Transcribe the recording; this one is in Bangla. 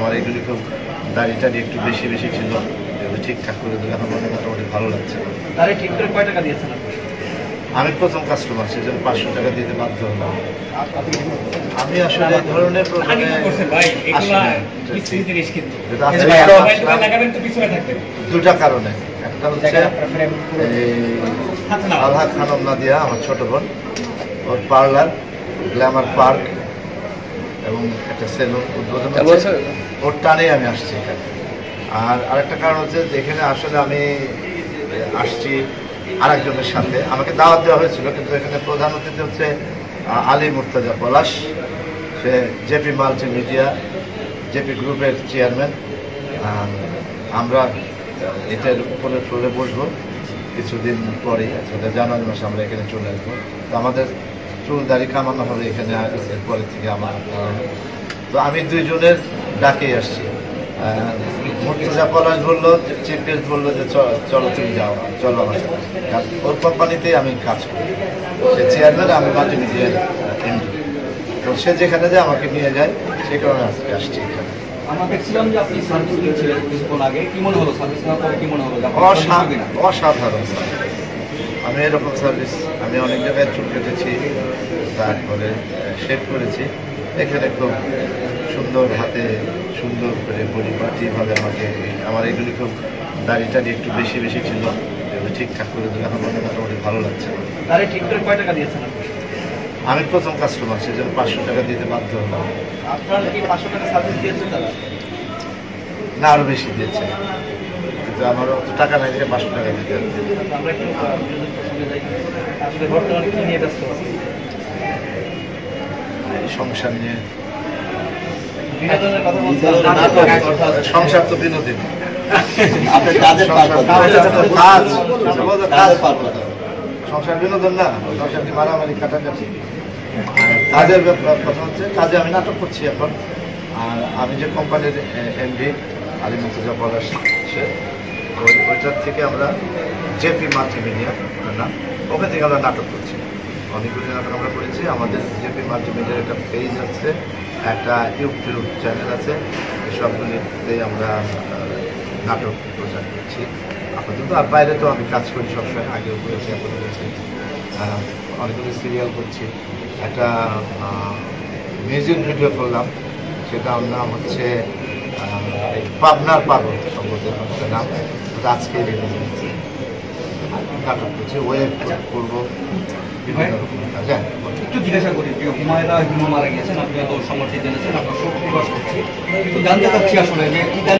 আমার এগুলি খুব দাড়িটা একটু বেশি বেশি ছিল, এগুলো ঠিকঠাক করে দিলে এখন মোটামুটি ভালো লাগছে। দাড়ি ঠিক করে কয় টাকা দিয়েছেন? আমি প্রথম কাস্টমার, সেজন্য 500 টাকা দিতে বাধ্য হলাম। আমি আসলে এই ধরনের দুটা কারণে, একটা হচ্ছে আলহা খানম নাদিয়া আমার ছোট বোন, ওর পার্লার গ্ল্যামার পার্ক এবং একটা সেলুন উদ্বোধন হচ্ছে, ওর টানেই আমি আসছি এখানে। আর আরেকটা কারণ হচ্ছে এখানে আসলে আমি আসছি আরেকজনের সাথে, আমাকে দাওয়াত দেওয়া হয়েছিল, কিন্তু এখানে প্রধান অতিথি হচ্ছে আলী মুর্তজা পলাশ, সে জেপি মাল্টিমিডিয়া জেপি গ্রুপের চেয়ারম্যান। আমরা এটার উপরে ফ্লোরে বসবো কিছুদিন পরেই, জানুয়ারি মাসে আমরা এখানে চলে আসবো। তো আমাদের চুল দাড়ি কামানো হবে এখানে, এরপরে থেকে আমার। তো আমি দুইজনের ডাকেই আসছি। মুর্তজা পলাশ বললো, চিফ গেস্ট বললো যে চলো তুমি যাও, চলো আমার সাথে। ওর কোম্পানিতেই আমি কাজ করি, সে চেয়ারম্যান, আমি মাল্টিমিডিয়ার এমডি। তো সে যেখানে যায় আমাকে নিয়ে যায়, সেই কারণে আজকে আসছি এখানে। আমরা দেখছিলাম যে আপনি সার্ভিস দিচ্ছিলেন কিছুক্ষণ আগে, কি মনে হলো সার্ভিস নেওয়ার পরে? কি মনে হলো? অসাধারণ সার্ভিস। আমি এরকম সার্ভিস আমি অনেক জায়গায় চুল কেটেছি, তারপরে শেভ করেছি, এখানে খুব সুন্দর হাতে সুন্দর করে পরিপাটিভাবে আমাকে, আমার এগুলি খুব দাড়িটা একটু বেশি বেশি ছিল, এগুলো ঠিকঠাক করে দিলে এখন মোটামুটি ভালো লাগছে। দাড়ি ঠিক করে কয় টাকা দিয়েছেন? আমি প্রথম কাস্টমার, সেজন্য 500 টাকা দিতে বাধ্য হলাম। আপনার কি 500 টাকা সার্ভিস দিয়েছেন তারা? না, আরো বেশি দিয়েছে, কিন্তু আমার অত টাকা নাই যে 500 টাকা দিতে। আমরা একটু আসলে বর্তমানে কি নিয়ে ব্যস্ত আছি? সংসার নিয়ে। বিনোদনের কথা বলতে, সংসার তো বিনোদন, সংসার বিনোদন না, সংসার কি মারামারি কাটাকাটি। কাজের কথা হচ্ছে, কাজে আমি নাটক করছি এখন। আর আমি যে কোম্পানির এমডি আলী মুর্তজা পলাশ, ওইটার থেকে আমরা জেপি মাল্টিমিডিয়া না, ওখান থেকে আমরা নাটক করছি, অনেকগুলি নাটক আমরা করেছি। আমাদের জেপি মাল্টিমিডিয়ার একটা পেজ আছে, একটা ইউটিউব চ্যানেল আছে, সবগুলিতেই আমরা নাটক প্রচার করছি আপাতত। আর বাইরে তো আমি কাজ করি সবসময়, আগেও করেছি, এখন করেছি, অনেকগুলি সিরিয়াল করছি। একটা মিউজিক ভিডিও করলাম, সেটার নাম হচ্ছে পাবনার পাগল, সম্ভবত একটা নাম, ওটা আজকে রিলিজ হচ্ছে। নাটক করছি, ওয়েব করবো, বিভিন্ন রকমের কাজ। হ্যাঁ, একটু জিজ্ঞাসা করি, হুমায়রা হিমু মারা গিয়েছেন, আপনি তো সম্মতি জেনেছেন, আপনার শোক প্রকাশ করছি, কিন্তু জানতে চাচ্ছি আসলে যে